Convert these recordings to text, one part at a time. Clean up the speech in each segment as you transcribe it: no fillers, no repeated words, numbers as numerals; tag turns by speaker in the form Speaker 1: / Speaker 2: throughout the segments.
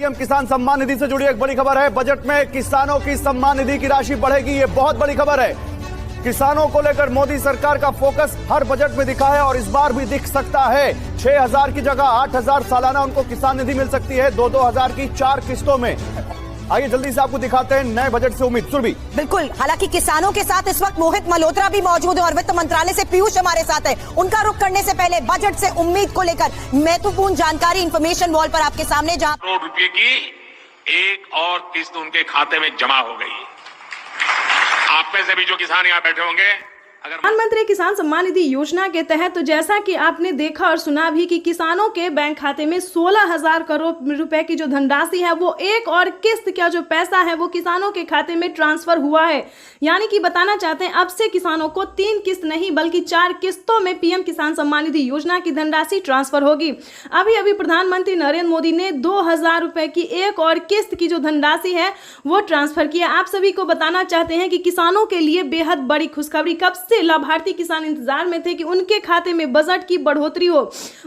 Speaker 1: PM किसान सम्मान निधि से जुड़ी एक बड़ी खबर है। बजट में किसानों की सम्मान निधि की राशि बढ़ेगी, ये बहुत बड़ी खबर है। किसानों को लेकर मोदी सरकार का फोकस हर बजट में दिखा है और इस बार भी दिख सकता है। 6,000 की जगह 8,000 सालाना उनको किसान निधि मिल सकती है, 2-2 हजार की 4 किस्तों में। आइए जल्दी से आपको दिखाते हैं नए बजट से उम्मीद। सुरभि।
Speaker 2: बिल्कुल, हालांकि किसानों के साथ इस वक्त मोहित मल्होत्रा भी मौजूद है और वित्त मंत्रालय से पीयूष हमारे साथ है। उनका रुख करने से पहले बजट से उम्मीद को लेकर महत्वपूर्ण जानकारी इन्फॉर्मेशन वॉल पर आपके सामने। जहां
Speaker 3: करोड़ रुपए की एक और किस्त उनके खाते में जमा हो गई। आप में से भी जो किसान यहाँ बैठे होंगे,
Speaker 4: प्रधानमंत्री किसान सम्मान निधि योजना के तहत तो जैसा कि आपने देखा और सुना भी कि किसानों के बैंक खाते में 16,000 करोड़ रुपए की जो धनराशि है वो एक और किस्त का जो पैसा है वो किसानों के खाते में ट्रांसफर हुआ है। यानी कि बताना चाहते हैं अब से किसानों को 3 किस्त नहीं बल्कि 4 किस्तों में पीएम किसान सम्मान निधि योजना की धनराशि ट्रांसफर होगी। अभी अभी प्रधानमंत्री नरेंद्र मोदी ने 2,000 रुपए की एक और किस्त की जो धनराशि है वो ट्रांसफर किया। आप सभी को बताना चाहते हैं कि किसानों के लिए बेहद बड़ी खुशखबरी। कब से लाभार्थी किसान इंतजार में थे कि उनके खाते में बजट की बढ़ोतरी हो,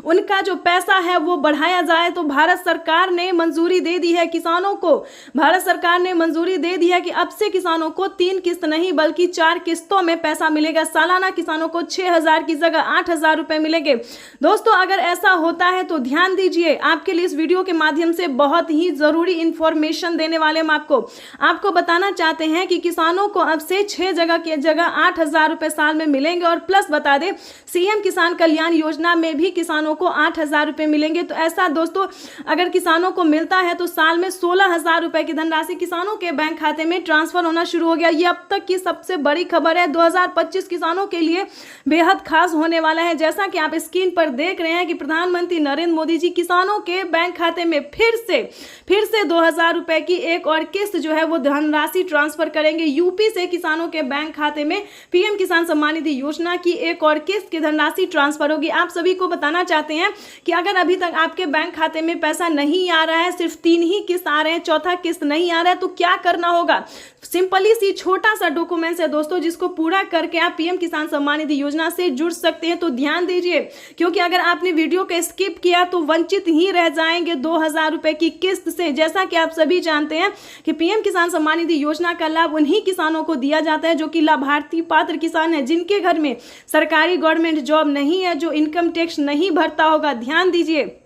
Speaker 4: उनका जो पैसा है वो बढ़ाया जाए। तो भारत सरकार ने मंजूरी दे दी है किसानों को। भारत सरकार ने मंजूरी दे दी है कि अब से किसानों को 3 किस्त नहीं बल्कि 4 किस्तों में पैसा मिलेगा। सालाना किसानों को 6,000 की जगह 8,000 रुपए मिलेंगे। दोस्तों, अगर ऐसा होता है तो ध्यान दीजिए, आपके लिए इस वीडियो के माध्यम से बहुत ही जरूरी इंफॉर्मेशन देने वाले हम आपको बताना चाहते हैं कि किसानों को अब से 6 जगह की जगह 8,000 रुपए साल में मिलेंगे। और प्लस बता दें, सीएम किसान कल्याण योजना में भी किसानों को 8,000 रुपए मिलेंगे। तो ऐसा दोस्तों अगर किसानों को मिलता है तो साल में 16,000 रुपए की धनराशि किसानों के बैंक खाते में ट्रांसफर होना शुरू हो गया। ये अब तक की सबसे बड़ी खबर है। 2025 किसानों के लिए बेहद खास होने वाला है। जैसा कि आप स्क्रीन पर देख रहे हैं कि प्रधानमंत्री नरेंद्र मोदी जी किसानों के बैंक खाते में फिर से 2,000 रुपए की एक और किस्त जो है वो धनराशि ट्रांसफर करेंगे। यूपी से किसानों के बैंक खाते में पीएम किसान सम्मान निधि योजना की एक और किस्त की धनराशि ट्रांसफर होगी। आप सभी को बताना चाहते हैं कि अगर अभी तक आपके बैंक खाते में पैसा नहीं आ रहा है, सिर्फ 3 ही किस्त आ रहे हैं, चौथा किस्त नहीं आ रहा है, तो क्या करना होगा? सिंपली सी छोटा सा डॉक्यूमेंट्स है दोस्तों, जिसको पूरा करके आप पीएम किसान सम्मान निधि योजना से जुड़ सकते हैं। तो ध्यान दीजिए, क्योंकि अगर आपने वीडियो को स्किप किया तो वंचित ही रह जाएंगे 2,000 रुपए की किस्त से। जैसा कि आप सभी जानते हैं कि पीएम किसान सम्मान निधि योजना का लाभ उन्हीं किसानों को दिया जाता है जो कि लाभार्थी पात्र किसान है, जिनके घर में सरकारी गवर्नमेंट जॉब नहीं है, जो इनकम टैक्स नहीं भरता होगा। ध्यान दीजिए,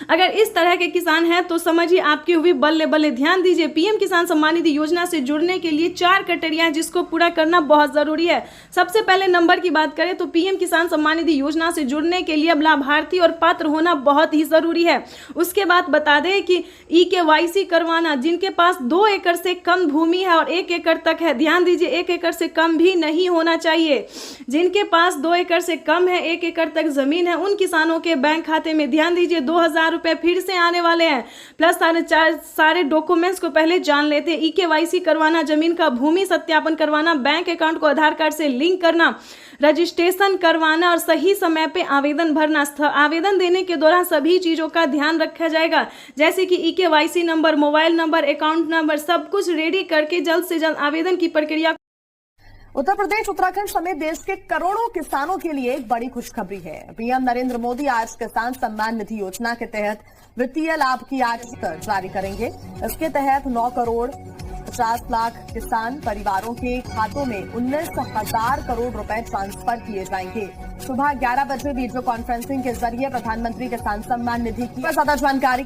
Speaker 4: अगर इस तरह के किसान हैं तो समझिए आपकी हुई बल्ले बल्ले। ध्यान दीजिए, पीएम किसान सम्मान निधि योजना से जुड़ने के लिए 4 क्राइटेरिया है जिसको पूरा करना बहुत जरूरी है। सबसे पहले नंबर की बात करें तो पीएम किसान सम्मान निधि योजना से जुड़ने के लिए अब लाभार्थी और पात्र होना बहुत ही जरूरी है। उसके बाद बता दें कि EKYC करवाना, जिनके पास 2 एकड़ से कम भूमि है और 1 एकड़ तक है। ध्यान दीजिए, 1 एकड़ से कम भी नहीं होना चाहिए। जिनके पास 2 एकड़ से कम है, 1 एकड़ तक जमीन है, उन किसानों के बैंक खाते में ध्यान दीजिए 2,000 रुपए फिर से आने वाले हैं। प्लस सारे डॉक्यूमेंट्स को पहले जान लेते हैं। EKYC करवाना, जमीन का भूमि सत्यापन करवाना, बैंक अकाउंट को आधार कार्ड से लिंक करना, रजिस्ट्रेशन करवाना और सही समय पे आवेदन भरना। आवेदन देने के दौरान सभी चीजों का ध्यान रखा जाएगा, जैसे कि EKYC number, mobile number, account number, सब कुछ रेडी करके जल्द से जल्द आवेदन की प्रक्रिया।
Speaker 2: उत्तर प्रदेश, उत्तराखंड समेत देश के करोड़ों किसानों के लिए एक बड़ी खुशखबरी है। पीएम नरेंद्र मोदी आज किसान सम्मान निधि योजना के तहत वित्तीय लाभ की आज जारी करेंगे। इसके तहत 9 करोड़ 50 लाख किसान परिवारों के खातों में 19,000 करोड़ रुपए ट्रांसफर किए जाएंगे। सुबह 11 बजे वीडियो कॉन्फ्रेंसिंग के जरिए प्रधानमंत्री किसान सम्मान निधि की ज्यादा जानकारी।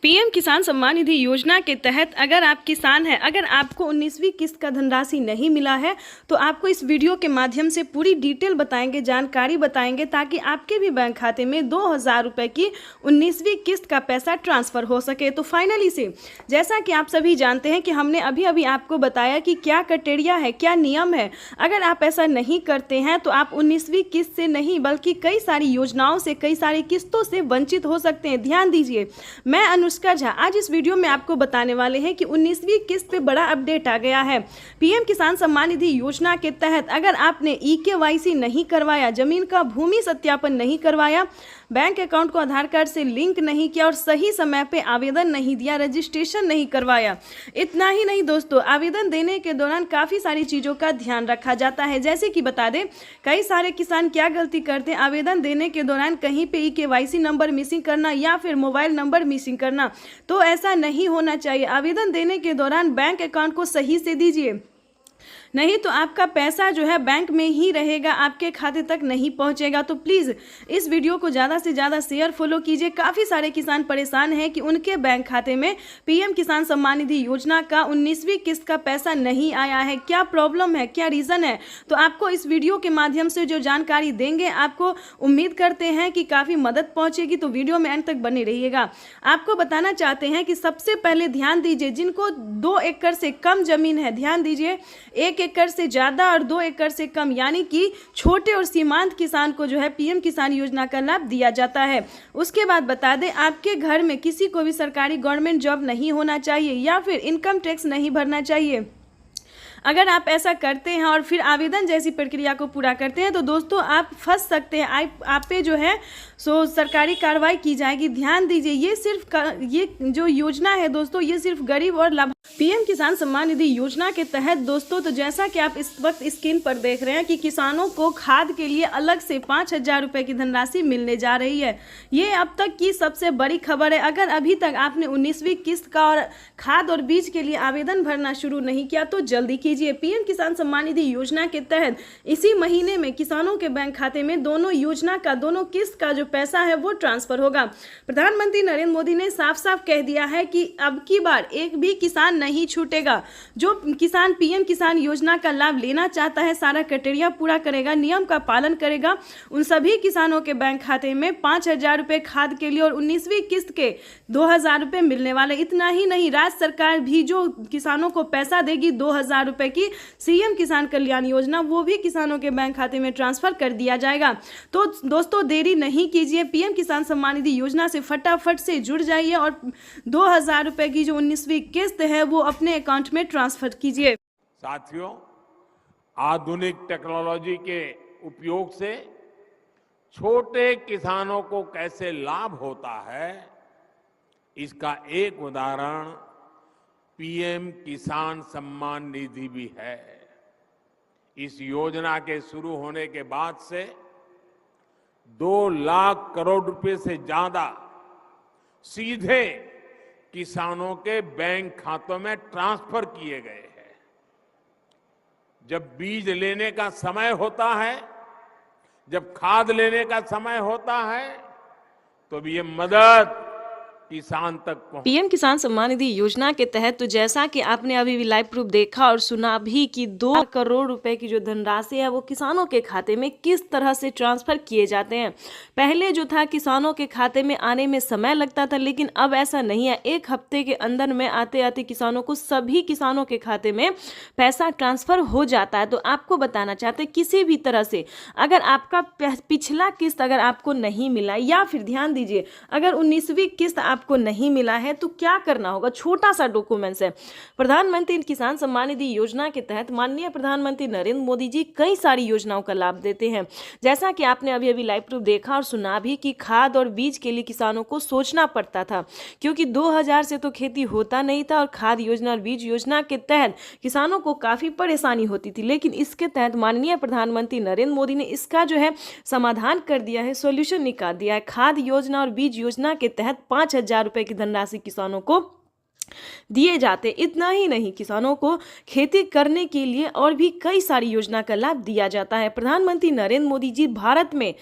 Speaker 4: पीएम किसान सम्मान निधि योजना के तहत अगर आप किसान हैं, अगर आपको 19वीं किस्त का धनराशि नहीं मिला है तो आपको इस वीडियो के माध्यम से पूरी डिटेल बताएंगे, जानकारी बताएंगे, ताकि आपके भी बैंक खाते में 2,000 रुपए की 19वीं किस्त का पैसा ट्रांसफर हो सके। तो फाइनली से जैसा कि आप सभी जानते हैं कि हमने अभी आपको बताया कि क्या क्राइटेरिया है, क्या नियम है। अगर आप ऐसा नहीं करते हैं तो आप 19वीं किस्त से नहीं बल्कि कई सारी योजनाओं से, कई सारी किस्तों से वंचित हो सकते हैं। ध्यान दीजिए, मैं अनुष्का झा आज इस वीडियो में आपको बताने वाले हैं कि 19वीं किस्त पे बड़ा अपडेट आ गया है। पीएम किसान सम्मान निधि योजना के तहत अगर आपने EKYC नहीं करवाया, जमीन का भूमि सत्यापन नहीं करवाया, बैंक अकाउंट को आधार कार्ड से लिंक नहीं किया और सही समय पे आवेदन नहीं दिया, रजिस्ट्रेशन नहीं करवाया। इतना ही नहीं दोस्तों, आवेदन देने के दौरान काफ़ी सारी चीज़ों का ध्यान रखा जाता है। जैसे कि बता दें, कई सारे किसान क्या गलती करते हैं, आवेदन देने के दौरान कहीं पे KYC नंबर मिसिंग करना या फिर मोबाइल नंबर मिसिंग करना। तो ऐसा नहीं होना चाहिए। आवेदन देने के दौरान बैंक अकाउंट को सही से दीजिए, नहीं तो आपका पैसा जो है बैंक में ही रहेगा, आपके खाते तक नहीं पहुंचेगा। तो प्लीज़ इस वीडियो को ज़्यादा से ज़्यादा शेयर फॉलो कीजिए। काफ़ी सारे किसान परेशान हैं कि उनके बैंक खाते में PM किसान सम्मान निधि योजना का 19वीं किस्त का पैसा नहीं आया है। क्या प्रॉब्लम है, क्या रीज़न है, तो आपको इस वीडियो के माध्यम से जो जानकारी देंगे, आपको उम्मीद करते हैं कि काफ़ी मदद पहुँचेगी। तो वीडियो में अंत तक बने रहिएगा। आपको बताना चाहते हैं कि सबसे पहले ध्यान दीजिए, जिनको 2 एकड़ से कम ज़मीन है, ध्यान दीजिए, 1 एकड़ से ज़्यादा और 2 एकड़ से कम, यानी कि छोटे और सीमांत किसान को जो है PM किसान योजना का लाभ दिया जाता है। उसके बाद बता दें, आपके घर में किसी को भी सरकारी गवर्नमेंट जॉब नहीं होना चाहिए या फिर इनकम टैक्स नहीं भरना चाहिए। अगर आप ऐसा करते हैं और फिर आवेदन जैसी प्रक्रिया को पूरा करते हैं तो दोस्तों आप फंस सकते हैं, आप पे जो है सो सरकारी कार्रवाई की जाएगी। ध्यान दीजिए, ये जो योजना है दोस्तों, ये सिर्फ गरीब और लाभ PM किसान सम्मान निधि योजना के तहत दोस्तों, तो जैसा कि आप इस वक्त स्क्रीन पर देख रहे हैं कि किसानों को खाद के लिए अलग से 5,000 रुपये की धनराशि मिलने जा रही है। ये अब तक की सबसे बड़ी खबर है। अगर अभी तक आपने 19वीं किस्त का और खाद और बीज के लिए आवेदन भरना शुरू नहीं किया तो जल्दी कीजिए। PM किसान सम्मान निधि योजना के तहत इसी महीने में किसानों के बैंक खाते में दोनों योजना का, दोनों किस्त का जो पैसा है वो ट्रांसफर होगा। प्रधानमंत्री नरेंद्र मोदी ने साफ साफ कह दिया है कि अब की बार एक भी किसान नहीं छूटेगा। जो किसान PM किसान योजना का लाभ लेना चाहता है, सारा क्राइटेरिया पूरा करेगा, नियम का पालन करेगा, उन सभी किसानों के बैंक खाते में 5,000 रुपये खाद के लिए और 19वीं किस्त के 2,000 रुपये मिलने वाले। इतना ही नहीं, राज्य सरकार भी जो किसानों को पैसा देगी 2,000 रुपये की CM किसान कल्याण योजना, वो भी किसानों के बैंक खाते में ट्रांसफर कर दिया जाएगा। तो दोस्तों देरी नहीं कीजिए, PM किसान सम्मान निधि योजना से फटाफट से जुड़ जाइए और 2,000 रुपये की जो 19वीं किस्त है वो अपने अकाउंट में ट्रांसफर कीजिए।
Speaker 3: साथियों, आधुनिक टेक्नोलॉजी के उपयोग से छोटे किसानों को कैसे लाभ होता है, इसका एक उदाहरण PM किसान सम्मान निधि भी है। इस योजना के शुरू होने के बाद से 2 लाख करोड़ रुपए से ज्यादा सीधे किसानों के बैंक खातों में ट्रांसफर किए गए हैं। जब बीज लेने का समय होता है, जब खाद लेने का समय होता है, तो ये मदद किसान तक
Speaker 4: PM किसान सम्मान निधि योजना के तहत तो जैसा कि आपने अभी भी लाइव प्रूफ देखा और सुना भी कि 2 करोड़ रुपए की जो धनराशि है वो किसानों के खाते में किस तरह से ट्रांसफर किए जाते हैं। पहले जो था किसानों के खाते में आने में समय लगता था, लेकिन अब ऐसा नहीं है। 1 हफ्ते के अंदर में आते आते किसानों को, सभी किसानों के खाते में पैसा ट्रांसफर हो जाता है। तो आपको बताना चाहते हैं, किसी भी तरह से अगर आपका पिछला किस्त अगर आपको नहीं मिला, या फिर ध्यान दीजिए अगर 19वीं किस्त आपको नहीं मिला है तो क्या करना होगा। छोटा सा डॉक्यूमेंट्स है। प्रधानमंत्री किसान सम्मान निधि योजना के तहत माननीय प्रधानमंत्री नरेंद्र मोदी जी कई सारी योजनाओं का लाभ देते हैं। जैसा कि आपने अभी अभी लाइव प्रूफ देखा और सुना भी कि खाद और बीज के लिए किसानों को सोचना पड़ता था, क्योंकि 2000 से तो खेती होता नहीं था और खाद योजना और बीज योजना के तहत किसानों को काफी परेशानी होती थी। लेकिन इसके तहत माननीय प्रधानमंत्री नरेंद्र मोदी ने इसका जो है समाधान कर दिया है, सॉल्यूशन निकाल दिया है। खाद योजना और बीज योजना के तहत 5,000 रुपए की धनराशि किसानों को दिए जाते। इतना ही नहीं, किसानों को खेती करने के लिए और भी कई सारी योजना का लाभ दिया जाता है। प्रधानमंत्री नरेंद्र मोदी जी भारत में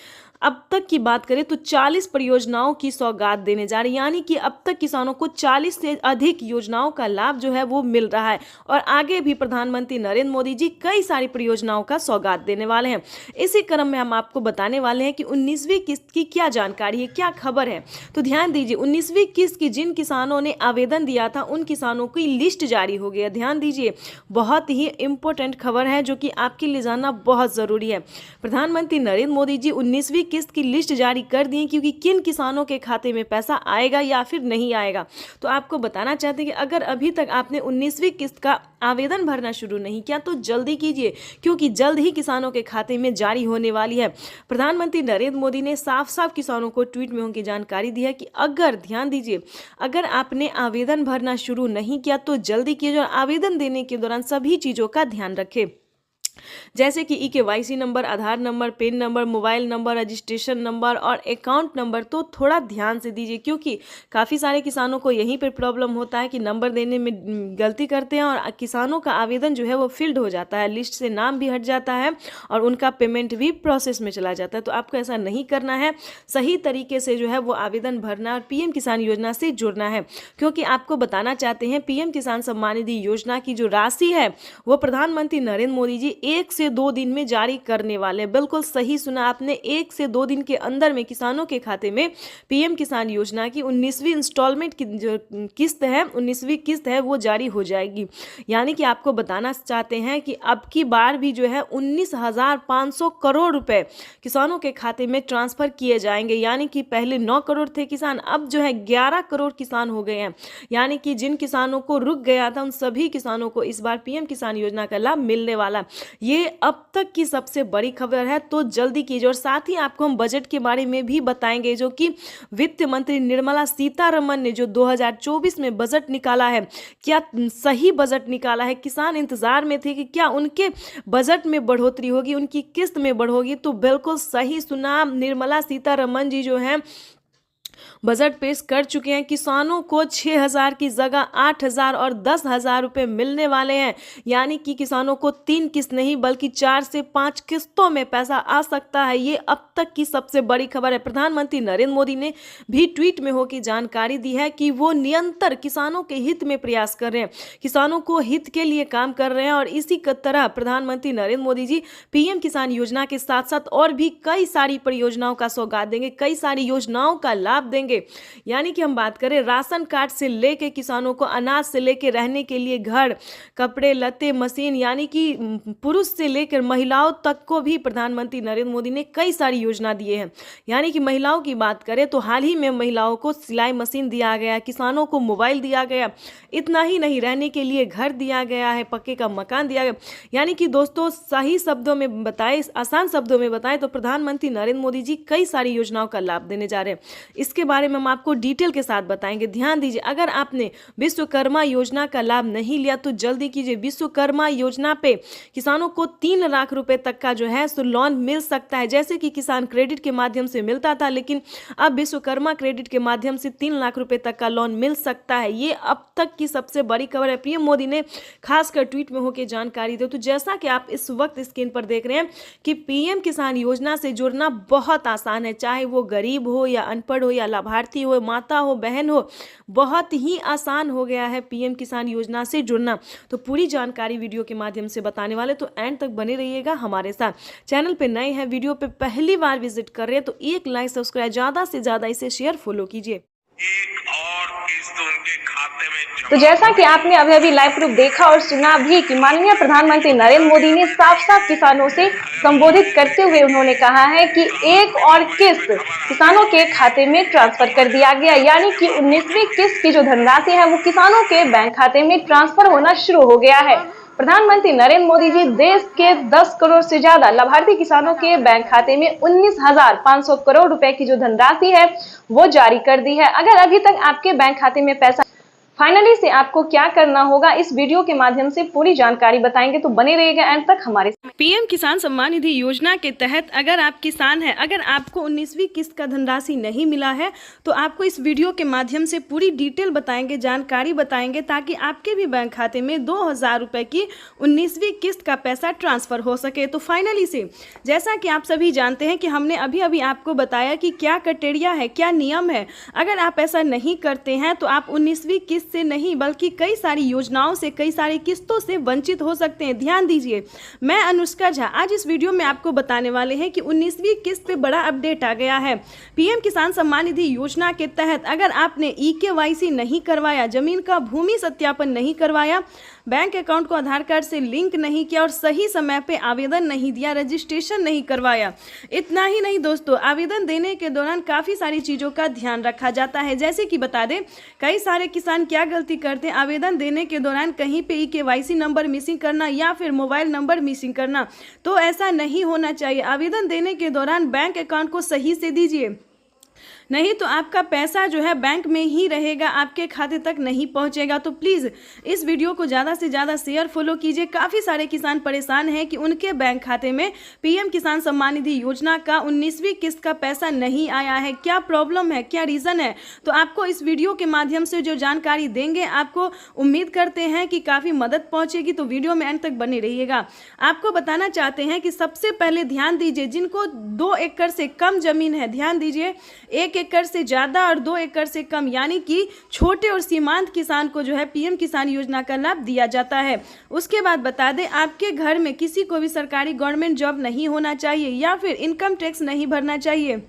Speaker 4: अब तक की बात करें तो 40 परियोजनाओं की सौगात देने जा रही है, यानी कि अब तक किसानों को 40 से अधिक योजनाओं का लाभ जो है वो मिल रहा है और आगे भी प्रधानमंत्री नरेंद्र मोदी जी कई सारी परियोजनाओं का सौगात देने वाले हैं। इसी क्रम में हम आपको बताने वाले हैं कि 19वीं किस्त की क्या जानकारी है, क्या खबर है। तो ध्यान दीजिए, 19वीं किस्त की जिन किसानों ने आवेदन दिया था उन किसानों की लिस्ट जारी हो गई है। ध्यान दीजिए, बहुत ही इंपॉर्टेंट खबर है जो कि आपके लिए जानना बहुत जरूरी है। प्रधानमंत्री नरेंद्र मोदी जी 19वीं किस्त की लिस्ट जारी कर दी है क्योंकि किन किसानों के खाते में पैसा आएगा या फिर नहीं आएगा। तो आपको बताना चाहते हैं कि अगर अभी तक आपने 19वीं किस्त का आवेदन भरना शुरू नहीं किया तो जल्दी कीजिए, क्योंकि जल्द ही किसानों के खाते में जारी होने वाली है। प्रधानमंत्री नरेंद्र मोदी ने साफ साफ किसानों को ट्वीट में उनकी जानकारी दी है कि अगर, ध्यान दीजिए, अगर आपने आवेदन भरना शुरू नहीं किया तो जल्दी कीजिए और आवेदन देने के दौरान सभी चीज़ों का ध्यान रखें, जैसे कि EKYC number, Aadhaar number, PAN number, mobile number, registration number और अकाउंट नंबर। तो थोड़ा ध्यान से दीजिए, क्योंकि काफ़ी सारे किसानों को यहीं पर प्रॉब्लम होता है कि नंबर देने में गलती करते हैं और किसानों का आवेदन जो है वो फील्ड हो जाता है, लिस्ट से नाम भी हट जाता है और उनका पेमेंट भी प्रोसेस में चला जाता है। तो आपको ऐसा नहीं करना है, सही तरीके से जो है वो आवेदन भरना और PM किसान योजना से जुड़ना है, क्योंकि आपको बताना चाहते हैं PM किसान सम्मान निधि योजना की जो राशि है वो प्रधानमंत्री नरेंद्र मोदी जी 1 से 2 दिन में जारी करने वाले। बिल्कुल सही सुना आपने, 1 से 2 दिन के अंदर में किसानों के खाते में PM किसान योजना की 19वीं इंस्टॉलमेंट की जो किस्त है, 19वीं किस्त है, वो जारी हो जाएगी। यानी कि आपको बताना चाहते हैं कि अब की बार भी जो है 19,500 करोड़ रुपए किसानों के खाते में ट्रांसफर किए जाएंगे। यानी कि पहले 9 करोड़ थे किसान, अब जो है 11 करोड़ किसान हो गए हैं। यानी कि जिन किसानों को रुक गया था उन सभी किसानों को इस बार PM किसान योजना का लाभ मिलने वाला। ये अब तक की सबसे बड़ी खबर है, तो जल्दी कीजिए। और साथ ही आपको हम बजट के बारे में भी बताएंगे, जो कि वित्त मंत्री निर्मला सीतारमण ने जो 2024 में बजट निकाला है, क्या सही बजट निकाला है? किसान इंतजार में थे कि क्या उनके बजट में बढ़ोतरी होगी, उनकी किस्त में बढ़ोगी। तो बिल्कुल सही सुना, निर्मला सीतारमण जी जो है बजट पेश कर चुके हैं। किसानों को 6,000 की जगह 8,000 और 10,000 रुपए मिलने वाले हैं। यानी कि किसानों को 3 किस्त नहीं बल्कि 4 से 5 किस्तों में पैसा आ सकता है। ये अब तक की सबसे बड़ी खबर है। प्रधानमंत्री नरेंद्र मोदी ने भी ट्वीट में होकर जानकारी दी है कि वो निरंतर किसानों के हित में प्रयास कर रहे हैं, किसानों को हित के लिए काम कर रहे हैं। और इसी तरह प्रधानमंत्री नरेंद्र मोदी जी PM किसान योजना के साथ साथ और भी कई सारी परियोजनाओं का सौगात देंगे, कई सारी योजनाओं का लाभ देंगे। यानी कि हम बात करें राशन कार्ड से लेके किसानों को अनाज से लेके रहने के लिए घर, कपड़े लत्ते, मशीन, यानी कि पुरुष से लेकर महिलाओं तक को भी प्रधानमंत्री नरेंद्र मोदी ने कई सारी योजना दिए हैं। यानी कि महिलाओं की बात करें तो हाल ही में महिलाओं को सिलाई मशीन दिया गया, किसानों को मोबाइल दिया गया। इतना ही नहीं, रहने के लिए घर दिया गया है, पक्के का मकान दिया गया। यानी कि दोस्तों सही शब्दों में बताएं, आसान शब्दों में बताएं तो प्रधानमंत्री नरेंद्र मोदी जी कई सारी योजनाओं का लाभ देने जा रहे हैं। इसके बारे में हम आपको डिटेल के साथ बताएंगे। ध्यान दीजिए, अगर आपने विश्वकर्मा योजना का लाभ नहीं लिया तो जल्दी कीजिए। विश्वकर्मा योजना पे किसानों को 3 लाख रुपए तक का जो है सो लोन मिल सकता है, जैसे कि किसान क्रेडिट के माध्यम से मिलता था, लेकिन अब विश्वकर्मा क्रेडिट के माध्यम से 3 लाख रुपए तक का लोन मिल सकता है। ये अब तक की सबसे बड़ी खबर है। PM मोदी ने खासकर ट्वीट में होकर जानकारी दी। तो जैसा कि आप इस वक्त स्क्रीन पर देख रहे हैं कि PM किसान योजना से जुड़ना बहुत आसान है, चाहे वो गरीब हो या अनपढ़ हो या लाभार्थी हो, माता हो, बहन हो, बहुत ही आसान हो गया है PM किसान योजना से जुड़ना। तो पूरी जानकारी वीडियो के माध्यम से बताने वाले, तो एंड तक बने रहिएगा हमारे साथ। चैनल पे नए हैं, वीडियो पे पहली बार विजिट कर रहे हैं तो एक लाइक, सब्सक्राइब, ज्यादा से ज्यादा इसे शेयर, फॉलो कीजिए।
Speaker 5: एक और किस्त उनके खाते में
Speaker 6: तो जैसा कि आपने अभी लाइव प्रूफ देखा और सुना भी कि माननीय प्रधानमंत्री नरेंद्र मोदी ने साफ साफ किसानों से संबोधित करते हुए उन्होंने कहा है कि एक और किस्त किसानों के खाते में ट्रांसफर कर दिया गया। यानी कि 19वीं किस्त की जो धनराशि है वो किसानों के बैंक खाते में ट्रांसफर होना शुरू हो गया है। प्रधानमंत्री नरेंद्र मोदी जी देश के 10 करोड़ से ज्यादा लाभार्थी किसानों के बैंक खाते में 19,500 करोड़ रुपए की जो धनराशि है वो जारी कर दी है। अगर अभी तक आपके बैंक खाते में पैसा फाइनली से आपको क्या करना होगा, इस वीडियो के माध्यम से पूरी जानकारी बताएंगे, तो बने रहिएगा एंड तक हमारे साथ।
Speaker 4: PM किसान सम्मान निधि योजना के तहत अगर आप किसान हैं, अगर आपको 19वीं किस्त का धनराशि नहीं मिला है तो आपको इस वीडियो के माध्यम से पूरी डिटेल बताएंगे, जानकारी बताएंगे, ताकि आपके भी बैंक खाते में 2,000 रुपए की 19वीं किस्त का पैसा ट्रांसफर हो सके। तो फाइनली से जैसा कि आप सभी जानते हैं कि हमने अभी आपको बताया कि क्या क्राइटेरिया है, क्या नियम है। अगर आप ऐसा नहीं करते हैं तो आप 19वीं किस्त किस्त से नहीं बल्कि कई सारी योजनाओं से, कई सारी किस्तों से वंचित हो सकते हैं। ध्यान दीजिए, मैं अनुष्का झा आज इस वीडियो में आपको बताने वाले हैं कि 19वीं किस्त पे बड़ा अपडेट आ गया है। पीएम किसान सम्मान निधि योजना के तहत अगर आपने eKYC नहीं करवाया, जमीन का भूमि सत्यापन नहीं करवाया, बैंक अकाउंट को आधार कार्ड से लिंक नहीं किया और सही समय पे आवेदन नहीं दिया, रजिस्ट्रेशन नहीं करवाया, इतना ही नहीं दोस्तों, आवेदन देने के दौरान काफ़ी सारी चीज़ों का ध्यान रखा जाता है। जैसे कि बता दें, कई सारे किसान क्या गलती करते हैं, आवेदन देने के दौरान कहीं पे eKYC नंबर मिसिंग करना या फिर मोबाइल नंबर मिसिंग करना। तो ऐसा नहीं होना चाहिए। आवेदन देने के दौरान बैंक अकाउंट को सही से दीजिए, नहीं तो आपका पैसा जो है बैंक में ही रहेगा, आपके खाते तक नहीं पहुंचेगा। तो प्लीज़ इस वीडियो को ज़्यादा से ज़्यादा शेयर फॉलो कीजिए। काफ़ी सारे किसान परेशान हैं कि उनके बैंक खाते में पीएम किसान सम्मान निधि योजना का 19वीं किस्त का पैसा नहीं आया है। क्या प्रॉब्लम है, क्या रीज़न है, तो आपको इस वीडियो के माध्यम से जो जानकारी देंगे, आपको उम्मीद करते हैं कि काफ़ी मदद पहुँचेगी। तो वीडियो में अंत तक बने रहिएगा। आपको बताना चाहते हैं कि सबसे पहले ध्यान दीजिए, जिनको 2 एकड़ से कम जमीन है, ध्यान दीजिए, 1 एकड़ से ज़्यादा और 2 एकड़ से कम, यानी कि छोटे और सीमांत किसान को जो है पीएम किसान योजना का लाभ दिया जाता है। उसके बाद बता दें, आपके घर में किसी को भी सरकारी गवर्नमेंट जॉब नहीं होना चाहिए या फिर इनकम टैक्स नहीं भरना चाहिए।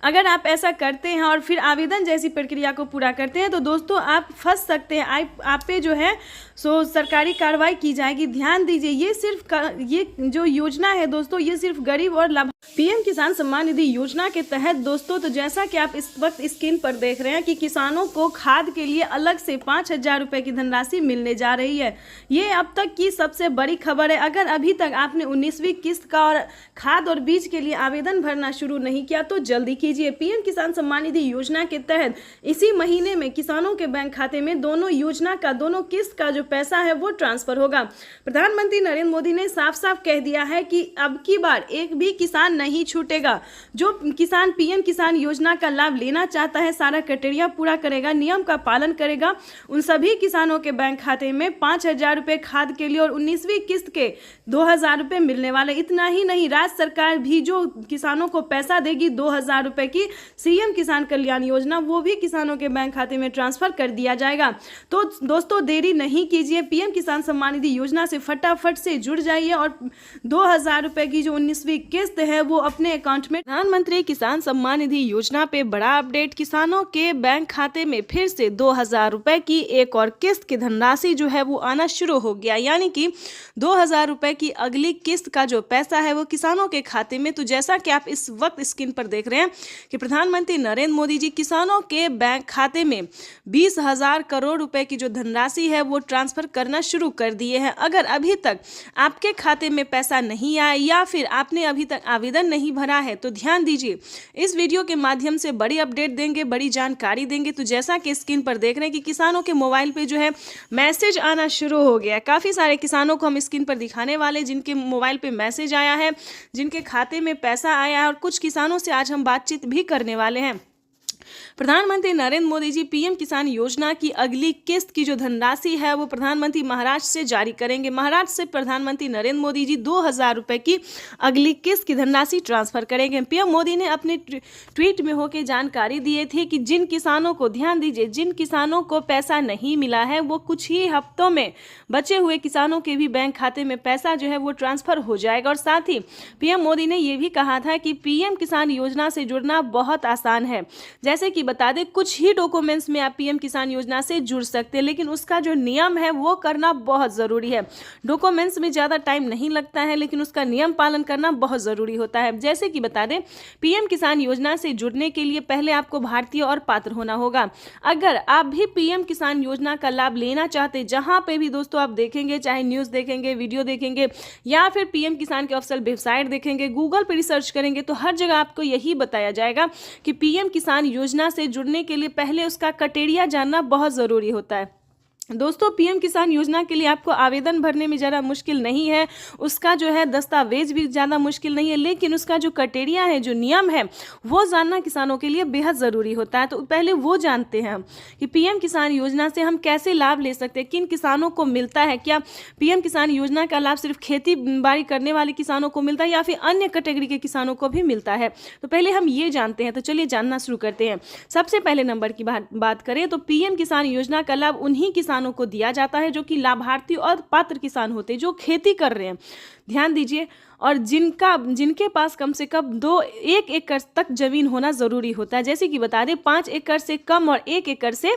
Speaker 4: अगर आप ऐसा करते हैं और फिर आवेदन जैसी प्रक्रिया को पूरा करते हैं तो दोस्तों आप फंस सकते हैं, आप पे जो है सो सरकारी कार्रवाई की जाएगी। ध्यान दीजिए, ये जो योजना है दोस्तों, ये सिर्फ गरीब और लाभ पीएम किसान सम्मान निधि योजना के तहत दोस्तों, तो जैसा कि आप इस वक्त स्क्रीन पर देख रहे हैं कि किसानों को खाद के लिए अलग से 5,000 रुपये की धनराशि मिलने जा रही है। ये अब तक की सबसे बड़ी खबर है। अगर अभी तक आपने 19वीं किस्त का और खाद और बीज के लिए आवेदन भरना शुरू नहीं किया तो जल्दी कीजिए। पीएम किसान सम्मान निधि योजना के तहत इसी महीने में किसानों के बैंक खाते में दोनों योजना का, दोनों किस्त का जो पैसा है वो ट्रांसफर होगा। प्रधानमंत्री नरेंद्र मोदी ने साफ साफ कह दिया है कि अब की बार एक भी किसान नहीं छूटेगा। जो किसान पीएम किसान योजना का लाभ लेना चाहता है, सारा क्राइटेरिया पूरा करेगा, नियम का पालन करेगा, उन सभी किसानों के बैंक खाते में 5,000 रुपये खाद के लिए और 19वीं किस्त के 2,000 रुपये मिलने वाले। इतना ही नहीं, राज्य सरकार भी जो किसानों को पैसा देगी 2,000 रुपये की सीएम किसान कल्याण योजना, वो भी किसानों के बैंक खाते में ट्रांसफर कर दिया जाएगा। तो दोस्तों देरी नहीं कीजिए, पीएम किसान सम्मान निधि योजना से फटाफट से जुड़ जाइए और 2,000 रुपये की जो 19वीं किस्त है वो अपने अकाउंट में। प्रधानमंत्री किसान सम्मान निधि योजना पे बड़ा अपडेट, किसानों के बैंक खाते में फिर से 2,000 रुपये की एक और किस्त की धनराशि जो है वो आना शुरू हो गया, यानी कि 2,000 रुपये की अगली किस्त का जो पैसा है वो किसानों के खाते में। तो जैसा कि आप इस वक्त स्क्रीन पर देख रहे हैं कि प्रधानमंत्री नरेंद्र मोदी जी किसानों के बैंक खाते में 20,000 करोड़ रुपए की जो धनराशि है वो ट्रांसफर करना शुरू कर दिए हैं। अगर अभी तक आपके खाते में पैसा नहीं आया या फिर आपने अभी तक आवेदन नहीं भरा है तो ध्यान दीजिए, इस वीडियो के माध्यम से बड़ी अपडेट देंगे, बड़ी जानकारी देंगे। तो जैसा कि स्क्रीन पर देख रहे हैं कि किसानों के मोबाइल पे जो है मैसेज आना शुरू हो गया। काफ़ी सारे किसानों को हम स्क्रीन पर दिखाने वाले जिनके मोबाइल पे मैसेज आया है, जिनके खाते में पैसा आया है, और कुछ किसानों से आज हम बातचीत भी करने वाले हैं। प्रधानमंत्री नरेंद्र मोदी जी पीएम किसान योजना की अगली किस्त की जो धनराशि है वो प्रधानमंत्री महाराष्ट्र से जारी करेंगे। महाराष्ट्र से प्रधानमंत्री नरेंद्र मोदी जी 2,000 रुपये की अगली किस्त की धनराशि ट्रांसफर करेंगे। पीएम मोदी ने अपने ट्वीट में होकर जानकारी दिए थे कि जिन किसानों को, ध्यान दीजिए, जिन किसानों को पैसा नहीं मिला है वो कुछ ही हफ्तों में बचे हुए किसानों के भी बैंक खाते में पैसा जो है वो ट्रांसफर हो जाएगा। और साथ ही पीएम मोदी ने ये भी कहा था कि पीएम किसान योजना से जुड़ना बहुत आसान है। जैसे कि बता दें, कुछ ही डॉक्यूमेंट्स में आप पीएम किसान योजना से जुड़ सकते हैं, लेकिन उसका जो नियम है वो करना बहुत ज़रूरी है। डॉक्यूमेंट्स में ज़्यादा टाइम नहीं लगता है, लेकिन उसका नियम पालन करना बहुत ज़रूरी होता है। जैसे कि बता दें, पीएम किसान योजना से जुड़ने के लिए पहले आपको भारतीय और पात्र होना होगा। अगर आप भी पीएम किसान योजना का लाभ लेना चाहते, जहाँ पे भी दोस्तों आप देखेंगे, चाहे न्यूज़ देखेंगे, वीडियो देखेंगे या फिर पीएम किसान के ऑफिशियल वेबसाइट देखेंगे, गूगल पर रिसर्च करेंगे, तो हर जगह आपको यही बताया जाएगा कि पीएम किसान योजना से जुड़ने के लिए पहले उसका क्राइटेरिया जानना बहुत ज़रूरी होता है। दोस्तों पीएम किसान योजना के लिए आपको आवेदन भरने में ज़्यादा मुश्किल नहीं है, उसका जो है दस्तावेज भी ज़्यादा मुश्किल नहीं है, लेकिन उसका जो क्राइटेरिया है, जो नियम है, वो जानना किसानों के लिए बेहद ज़रूरी होता है। तो पहले वो जानते हैं कि पीएम किसान योजना से हम कैसे लाभ ले सकते हैं, किन किसानों को मिलता है, क्या पीएम किसान योजना का लाभ सिर्फ खेती बाड़ी करने वाले किसानों को मिलता है या फिर अन्य कैटेगरी के किसानों को भी मिलता है। तो पहले हम ये जानते हैं। तो चलिए जानना शुरू करते हैं। सबसे पहले नंबर की बात करें तो पीएम किसान योजना का लाभ उन्हीं किसानों को दिया जाता है जो कि लाभार्थी और पात्र किसान होते हैं, जो खेती कर रहे हैं। ध्यान दीजिए, और जिनके पास कम से कम 1 एकड़ तक जमीन होना जरूरी होता है। जैसे कि बता दें 5 एकड़ से कम और 1 एकड़ से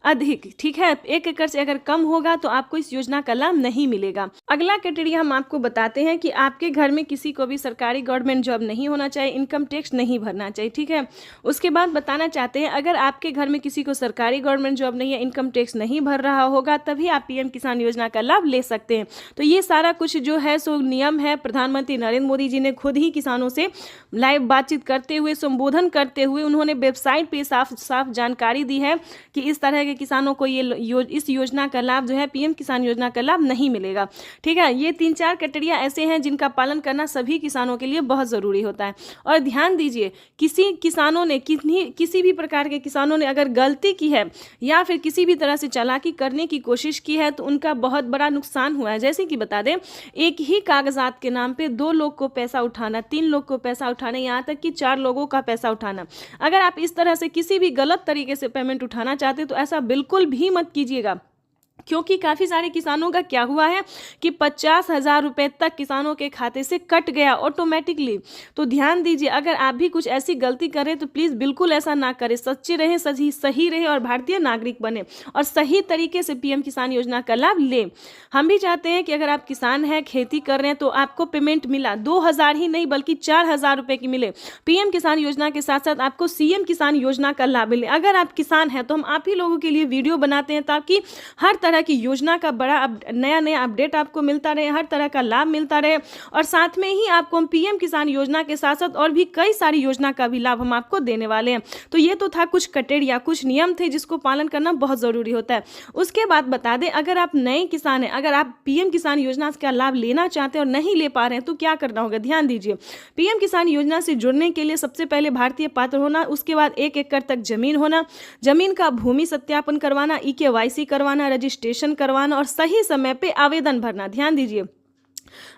Speaker 4: अधिक, ठीक है। 1 एकड़ से अगर कम होगा तो आपको इस योजना का लाभ नहीं मिलेगा। अगला क्राइटेरिया हम आपको बताते हैं कि आपके घर में किसी को भी सरकारी गवर्नमेंट जॉब नहीं होना चाहिए, इनकम टैक्स नहीं भरना चाहिए, ठीक है। उसके बाद बताना चाहते हैं अगर आपके घर में किसी को सरकारी गवर्नमेंट जॉब नहीं है, इनकम टैक्स नहीं भर रहा होगा, तभी आप पीएम किसान योजना का लाभ ले सकते हैं। तो ये सारा कुछ जो है सो नियम है। प्रधानमंत्री नरेंद्र मोदी जी ने खुद ही किसानों से लाइव बातचीत करते हुए, संबोधन करते हुए उन्होंने वेबसाइट पे साफ जानकारी दी है कि इस तरह के किसानों को इस योजना का लाभ जो है, पीएम किसान योजना का लाभ नहीं मिलेगा, ठीक है। ये 3-4 क्राइटेरिया ऐसे हैं जिनका पालन करना सभी किसानों के लिए बहुत ज़रूरी होता है। और ध्यान दीजिए, किसी भी प्रकार के किसानों ने अगर गलती की है या फिर किसी भी तरह से चालाकी करने की कोशिश की है तो उनका बहुत बड़ा नुकसान हुआ है। जैसे कि बता दें, एक ही कागजात के नाम पे 2 लोग को पैसा उठाना, 3 लोग को पैसा उठाना, यहाँ तक कि 4 लोगों का पैसा उठाना। अगर आप इस तरह से किसी भी गलत तरीके से पेमेंट उठाना चाहते हैं तो ऐसा बिल्कुल भी मत कीजिएगा, क्योंकि काफ़ी सारे किसानों का क्या हुआ है कि 50,000 रुपये तक किसानों के खाते से कट गया ऑटोमेटिकली। तो ध्यान दीजिए, अगर आप भी कुछ ऐसी गलती करें तो प्लीज़ बिल्कुल ऐसा ना करें। सच्चे रहें, सही रहें और भारतीय नागरिक बने और सही तरीके से पीएम किसान योजना का लाभ लें। हम भी चाहते हैं कि अगर आप किसान हैं, खेती कर रहे हैं, तो आपको पेमेंट मिला 2,000 ही नहीं बल्कि 4,000 रुपये की मिले। पीएम किसान योजना के साथ साथ आपको सीएम किसान योजना का लाभ मिले। अगर आप किसान हैं तो हम आप ही लोगों के लिए वीडियो बनाते हैं ताकि हर तरह की योजना का बड़ा नया अपडेट आपको मिलता रहे, हर तरह का लाभ मिलता रहे। और साथ में ही आपको हम पीएम किसान योजना के साथ साथ और भी कई सारी योजना का भी लाभ हम आपको देने वाले हैं। तो ये तो था कुछ क्राइटेरिया, कुछ नियम थे जिसको पालन करना बहुत ज़रूरी होता है। उसके बाद बता दें, अगर आप नए किसान हैं, अगर आप पीएम किसान योजना का लाभ लेना चाहते हैं और नहीं ले पा रहे हैं तो क्या करना होगा। ध्यान दीजिए, पीएम किसान योजना से जुड़ने के लिए सबसे पहले भारतीय पात्र होना, उसके बाद 1 एकड़ तक जमीन होना, जमीन का भूमि सत्यापन करवाना, EKYC करवाना, रजिस्ट्रेशन करवाना और सही समय पे आवेदन भरना। ध्यान दीजिए,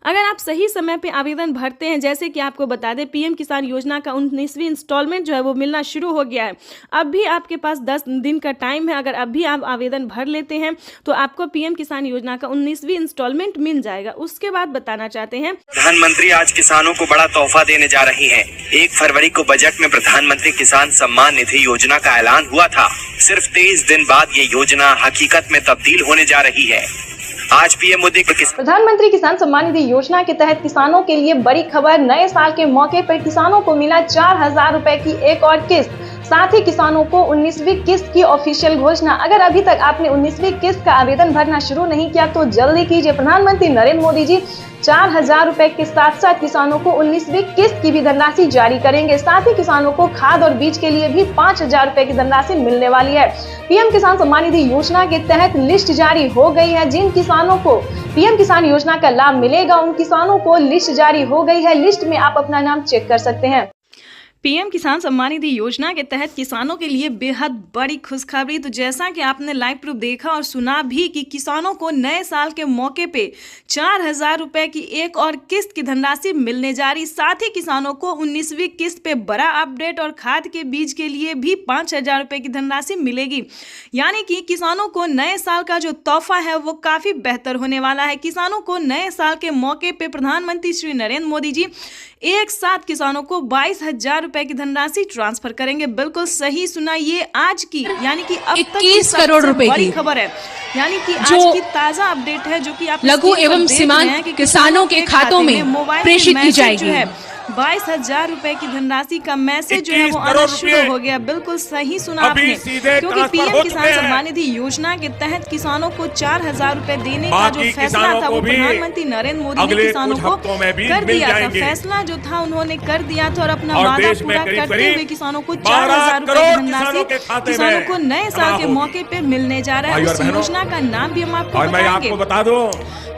Speaker 4: अगर आप सही समय पे आवेदन भरते हैं, जैसे कि आपको बता दें पीएम किसान योजना का 19वीं इंस्टॉलमेंट जो है वो मिलना शुरू हो गया है। अब भी आपके पास 10 दिन का टाइम है। अगर अब भी आप आवेदन भर लेते हैं तो आपको पीएम किसान योजना का 19वीं इंस्टॉलमेंट मिल जाएगा। उसके बाद बताना चाहते हैं,
Speaker 7: प्रधानमंत्री आज किसानों को बड़ा तोहफा देने जा रही है। 1 फरवरी को बजट में प्रधानमंत्री किसान सम्मान निधि योजना का ऐलान हुआ था। सिर्फ 23 दिन बाद ये योजना हकीकत में तब्दील होने जा रही है। आज पीएम मोदी
Speaker 6: प्रधानमंत्री किसान सम्मान निधि योजना के तहत किसानों के लिए बड़ी खबर। नए साल के मौके पर किसानों को मिला 4,000 रुपए की एक और किस्त। साथ ही किसानों को 19वीं किस्त की ऑफिशियल घोषणा। अगर अभी तक आपने 19वीं किस्त का आवेदन भरना शुरू नहीं किया तो जल्दी कीजिए। प्रधानमंत्री नरेंद्र मोदी जी 4,000 रुपए के साथ साथ किसानों को 19वीं किस्त की भी धनराशि जारी करेंगे। साथ ही किसानों को खाद और बीज के लिए भी 5,000 रुपए की धनराशि मिलने वाली है। पीएम किसान सम्मान निधि योजना के तहत लिस्ट जारी हो गई है। जिन किसानों को पीएम किसान योजना का लाभ मिलेगा उन किसानों को लिस्ट जारी हो गई है। लिस्ट में आप अपना नाम चेक कर सकते हैं।
Speaker 4: पीएम किसान सम्मान निधि योजना के तहत किसानों के लिए बेहद बड़ी खुशखबरी। तो जैसा कि आपने लाइव प्रूफ देखा और सुना भी कि किसानों को नए साल के मौके पे 4,000 रुपए की एक और किस्त की धनराशि मिलने जा रही। साथ ही किसानों को 19वीं किस्त पे बड़ा अपडेट और खाद के बीज के लिए भी 5,000 रुपए की धनराशि मिलेगी। यानी कि किसानों को नए साल का जो तोहफा है वो काफ़ी बेहतर होने वाला है। किसानों को नए साल के मौके पे प्रधानमंत्री श्री नरेंद्र मोदी जी एक साथ किसानों को 22,000 रुपए की धनराशि ट्रांसफर करेंगे। बिल्कुल सही सुना, ये आज की यानी कि अब तक
Speaker 8: 21 करोड़ रुपए की
Speaker 4: खबर है। यानी कि आज की ताजा अपडेट है जो कि आप
Speaker 8: लघु एवं सीमांत किसानों के खातों में प्रेषित की जाएगी।
Speaker 4: 22,000 रुपए की धनराशि का मैसेज जो है वो
Speaker 3: 21
Speaker 4: आना
Speaker 3: करोड़
Speaker 4: शुरू
Speaker 3: रुपए
Speaker 4: हो गया। बिल्कुल सही सुना
Speaker 3: अभी
Speaker 4: आपने,
Speaker 3: सीधे
Speaker 4: क्योंकि
Speaker 3: ट्रांसफर
Speaker 4: पीएम
Speaker 3: हो
Speaker 4: किसान
Speaker 3: चुके हैं।
Speaker 4: सम्मान निधि योजना के तहत किसानों को 4,000 रुपए देने का जो
Speaker 3: बाकी
Speaker 4: फैसला
Speaker 3: किसानों
Speaker 4: था
Speaker 3: को
Speaker 4: वो
Speaker 3: भी
Speaker 4: प्रधानमंत्री नरेंद्र मोदी ने
Speaker 3: अगले
Speaker 4: किसानों
Speaker 3: कुछ
Speaker 4: को
Speaker 3: हफ्तों में भी
Speaker 4: कर
Speaker 3: मिल
Speaker 4: दिया था।
Speaker 3: जाएंगे।
Speaker 4: फैसला जो था उन्होंने कर दिया था और अपना
Speaker 3: और
Speaker 4: वादा
Speaker 3: देश में
Speaker 4: पूरा
Speaker 3: करीब
Speaker 4: करते
Speaker 3: करीब
Speaker 4: हुए किसानों को
Speaker 3: 12
Speaker 4: 4,000 रुपए
Speaker 3: करोड़
Speaker 4: की
Speaker 3: किसानों के
Speaker 4: धनराशि
Speaker 3: खाते
Speaker 4: किसानों
Speaker 3: में
Speaker 4: को नए
Speaker 3: जमा
Speaker 4: साल के
Speaker 3: होगी।
Speaker 4: मौके पे मिलने जा रहा है।
Speaker 3: भाई और
Speaker 4: उस
Speaker 3: बहनों,
Speaker 4: योजना का नाम भी हम आपको
Speaker 3: और मैं
Speaker 4: बताएंगे।
Speaker 3: आपको बता दूं,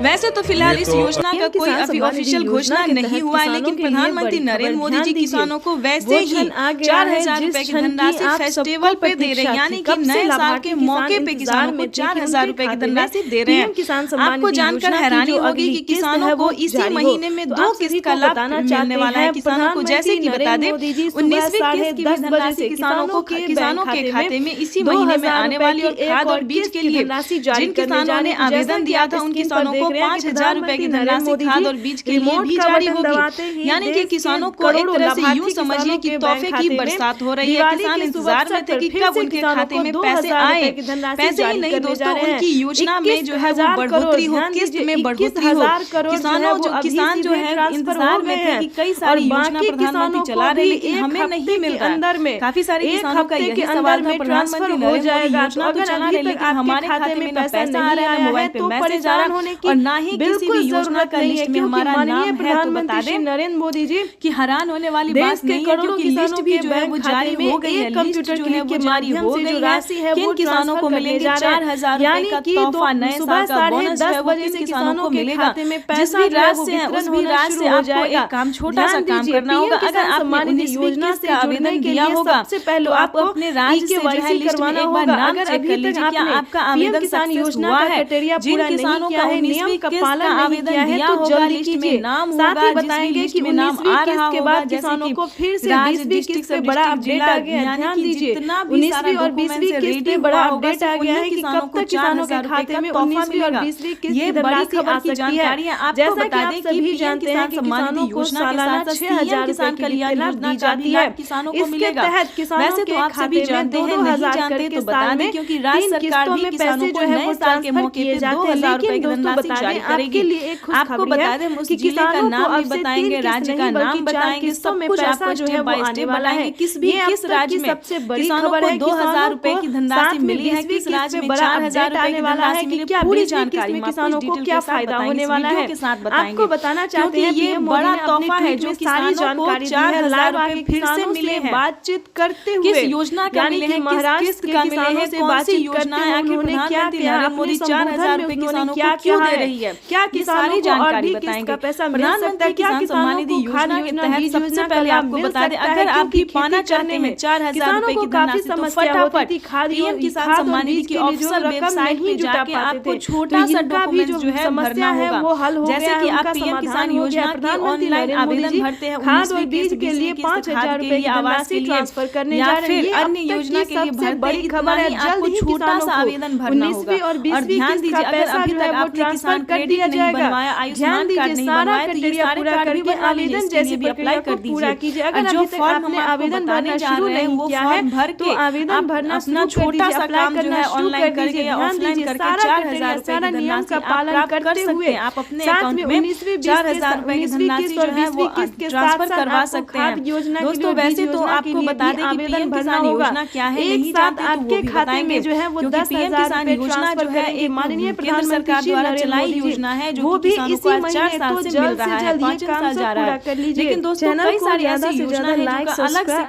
Speaker 4: वैसे तो फिलहाल
Speaker 3: ये
Speaker 4: इस
Speaker 3: तो
Speaker 4: योजना का कोई अभी ऑफिशियल घोषणा नहीं हुआ है, लेकिन प्रधानमंत्री नरेंद्र मोदी जी किसानों को वैसे ही 4,000 रुपए की धनराशि फेस्टिवल पे दे रहे हैं, यानी कि नए साल के मौके पे किसानों को 4,000 रुपए की धनराशि दे रहे हैं। आपको जानकर हैरानी होगी कि किसानों को इसी महीने में 2 किस्त का लाभ मिलने वाला है। किसानों को जैसे कि बता दें 19वीं किस्त की धनराशि किसानों के खाते में इसी महीने में आने वाली और खाद और बीज के लिए जिन किसानों ने आवेदन दिया था उन किसानों को 5,000 रुपए की धनराशि खाद और बीज के लिए भी जारी होगी। यानी कि किसानों को एक तरह से यूं समझिए कि तोहफे की बरसात हो रही है। किसान इंतजार में थे कि कब उनके खाते में पैसे आए। पैसे ही नहीं दोस्तों, उनकी योजना में जो है वो बढ़ोतरी हो, किस्त में बढ़ोतरी हो। किसान जो है इंतजार में थे कि कई सारी योजना प्रधानमंत्री चला रहे लेकिन हमें नहीं मिल रहा है। काफी सारे किसानों का यही सवाल था, प्रधानमंत्री नरेंद्र मोदी योजना तो चला रहे लेकिन हमारे खाते में ना पैसा आ रहा है, मोबाइल पे मैसेज आ रहा है और ना ही किसी भी योजना का लिस्ट में हमारा नाम है। तो बता दें नरेंद्र मोदी जी कि हैरान होने वाली बात नहीं है, क्योंकि लिस्ट भी जो है वो जारी हो गई है। कंप्यूटर जो है वो जारी हो गई है। किन किसानों को मिलेंगे 4,000 रुपए का तोहफा, नए साल का बोनस जो है वो किन किसानों को मिलेगा। जिस भी राज्य से है उस भी राज्य से आपको एक काम, छोटा सा काम करना होगा। अगर आपने 19वीं किस्त का आवेदन किया होगा तो आपको अपने राज्य से जो है लिस्ट में एक बार नाम चेक कर लीजिए क्या आपका आवेदन किसान योजना हुआ है। जिन किसानों का 19वीं का आवेदन दिया होगा लिस्ट में नाम होगा, बताएंगे कि नाम आ रहा के बाद किसानों को फिर से 20वीं किस्त पे बड़ा अपडेट आ गया है। ध्यान दीजिए 19वीं और 20वीं किस्त पे बड़ा अपडेट आ गया है कि कब तक किसानों के खाते में 19वीं और 20वीं किस्त की धनराशि आ सकती है। जैसा कि आप सभी जानते हैं कि किसानों को सालाना 6,000 किसान कल्याण योजना दी जाती है। इसके तहत किसानों के खाते में 2,000 करके साल में क्योंकि राज्य सरकार भी किसानों को नए साल के मौके पे 2,000 रुपए की धनराशि जारी करेगी। आपको बता दें उस जिले का नाम भी बताएंगे, राज्य का नाम बताएंगे, सब कुछ आपको स्टेप बाय स्टेप बताएंगे। किस राज्य में सबसे बड़ी खबर है 2,000 रुपए की धनराशि मिली है, किस राज्य में 4,000 रुपए की धनराशि मिली, पूरी जानकारी किसानों को क्या फायदा होने वाला है आपको बताना चाहते हैं। ये बड़ा तोहफा है जो सारी जानकारी 4,000 रुपए फिर से मिले हैं। बातचीत करते हुए किस योजना का मिले हैं, महाराष्ट्र का मिले हैं, कौन सी योजना है, आखिर प्रधानमंत्री नरेंद्र मोदी 4,000 रुपए किसानों को क्यों दे रही है, क्या किसानी जानकारी बताएंगे। प्रधानमंत्री किसान सम्मान निधि योजना के तहत सबसे पहले आपको बता दें अगर आप भी पाना चाहते हैं 4,000 रुपए की धनराशि तो फटाफट पीएम किसान सम्मान निधि की ऑफिशियल वेबसाइट पे जाके आपको छोटा सा डॉक्यूमेंट जो है भरना होगा। जैसे कि आप पीएम किसान योजना के ऑनलाइन आवेदन भरते हैं, खाद और बीज के लिए 5,000 रुपए की आवासीय ट्रांसफर करने जा रहे हैं। अन्य योजना के लिए भरते ही खबर है आपको छोटा सा आवेदन भरना होगा। और ध्यान दीजिए अगर अभी तक आपने किसान क्रेडिट नहीं बनवाया, आयुष्मान कार्ड नहीं बनवाया तो ये सारे कार्ड भी आवेदन जैसे भी अप्लाई कर दीजिए। अगर जो फॉर्म हमने आवेदन भरने शुरू नहीं किया है भर के आवेदन भरना अपना छोटा सा काम जो है ऑनलाइन करके या ऑफलाइन करके 4,000 रुपए की नियम का पालन करते हुए आप अपने अकाउंट में 4,000 रुपए की धनराशि जो है वो ट्रांसफर करवा सकते हैं। दोस्तों वैसे तो आपको बता दें कि पीएम किसान योजना क्या है, नहीं जानते तो वो भी बताएंगे जो है वो 10,000 किसान योजना जो है एक माननीय केंद्र सरकार द्वारा चलाई योजना है जो किसानों को 4 साल से मिल रहा है, 5 साल जा रहा है। लेकिन दोस्तों कई सारी ऐसी योजना है जो अलग से